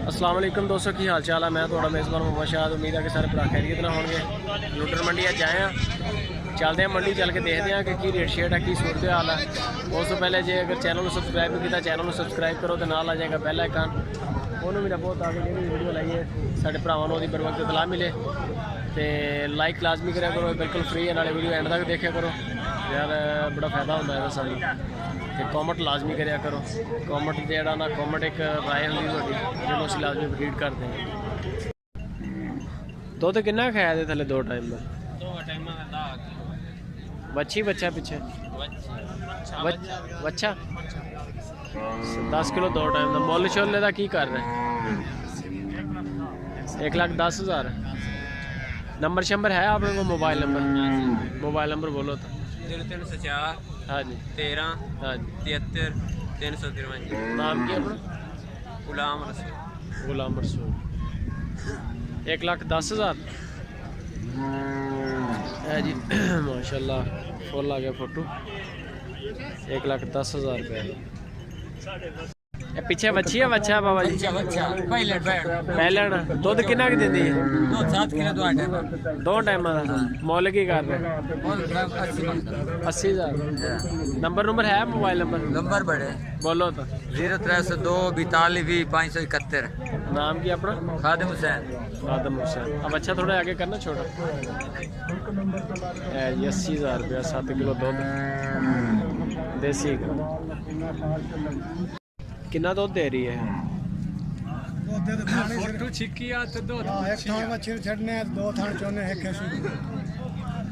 अस्सलाम वालेकुम दोस्तों, की हाल चाल है। मैं थोड़ा मेज़बान मोहम्मद शाद। उम्मीद है कि सारे भरा खैरियत ना होंगे। लुटर मंडी अज आए हैं, चलते हैं मंडी, चल के देखते हैं कि रेट शेट है, की सूरत हाल है। उस तो पहले जे अगर चैनल को सबसक्राइब नहीं किया, चैनल को सबसक्राइब करो तो नाल आ जाएगा बेल आइकन, उन्होंने मेरा बहुत आगे जी वीडियो लाइए साढ़े भरावां नूं बर वक्त इतला मिले। तो लाइक लाजमी करा करो, बिल्कुल फ्री है, नाले वीडियो एंड तक देखा करो यार, बड़ा फायदा होता है सानूं। तो कॉमेंट लाजमी करा करो, कॉमेंट जोड़ा ना कॉमेंट एक राय होंगी थोड़ी जो असीं लाजमी रीड करते हैं। दुध कितना खाया दे थले दो टाइम का? बच्ची बच्चा पिछे बच्चा 10 किलो दो टाइम का। मुल छोले का की कर रहे? 1,10,000। नंबर शंबर है आपने को? मोबाइल नंबर बोलो तो। 0304 हाँ जी 13 हाँ जी 73 353। नाम की अपना? गुलाम रसूल। 1,10,000 है जी माशाल्लाह, फुल आ गया फोटो। 1,10,000 रुपये। पीछे बच्ची है बच्चा बाबा जी? पहले दुध कितना की देती है? 7 किलो दो टाइम का। मुल की कर रहे? 80,000। नंबर है मोबाइल नंबर बड़े बोलो तो। 0302 42 571। नाम की अपना? खादिम हुसैन। अब अच्छा थोड़ा आगे करना छोटा। 80,000 रुपया, 7 किलो दूध देसी। कितना दूध दे रही है?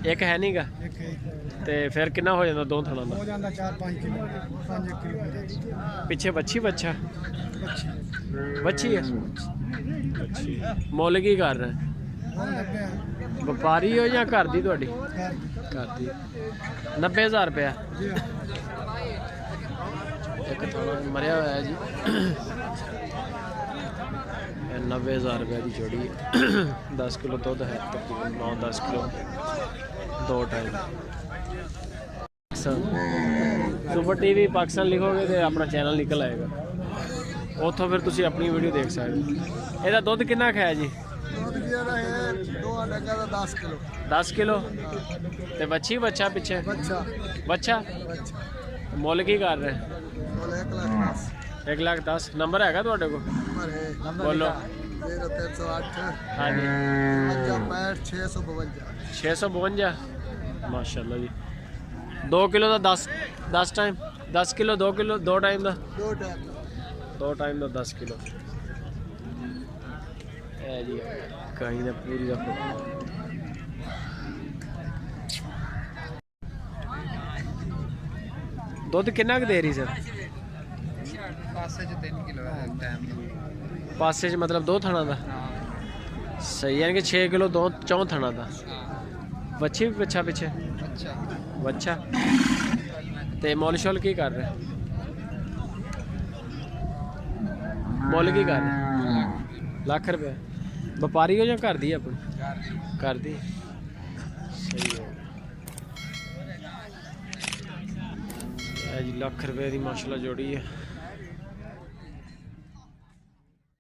एक है नहीं का ते फिर कितना हो जाता दो थणा का? 4-5 किलो। पिछे बच्ची बच्चा बच्ची है। मुल की कर रहे? व्यापारी हो या घर दी? थोड़ी घर दी। 90,000 रुपया। एक थोड़ा मरिया हुआ है जी। 90,000 रुपये की जोड़ी। 10 किलो दूध है, तकरीबन 9-10 किलो दो टाइम। सुपर टीवी पाकिस्तान लिखोगे तो अपना चैनल निकल आएगा, उतों फिर तुम अपनी वीडियो देख सकते। ਇਹਦਾ ਦੁੱਧ कितना खाया जी? 10 किलो। ते बच्ची बच्चा पिछे? बच्चा। मुल की कर रहे? 1,10,000। नंबर है थोड़े को? बोलो। 0308 हाँ जी 652। माशाल्लाह जी। 2 किलो का 10 टाइम 10 किलो 2 किलो दो टाइम का 10 किलो है जी। कहीं ना पूरी का दुध कितना दे रही सर? पासे च मतलब दो थणा का। सही यानी कि 6 किलो दो चौं थणा का। बच्ची भी बच्चा पिछे? बच्चा। ते मुल शुल की कर रहे? मुल की कर रहे? लाख रुपये। व्यापारी हो या घर दी अपनी? घर दी। सही है जी, लाख रुपये की माशाल्लाह जोड़ी है।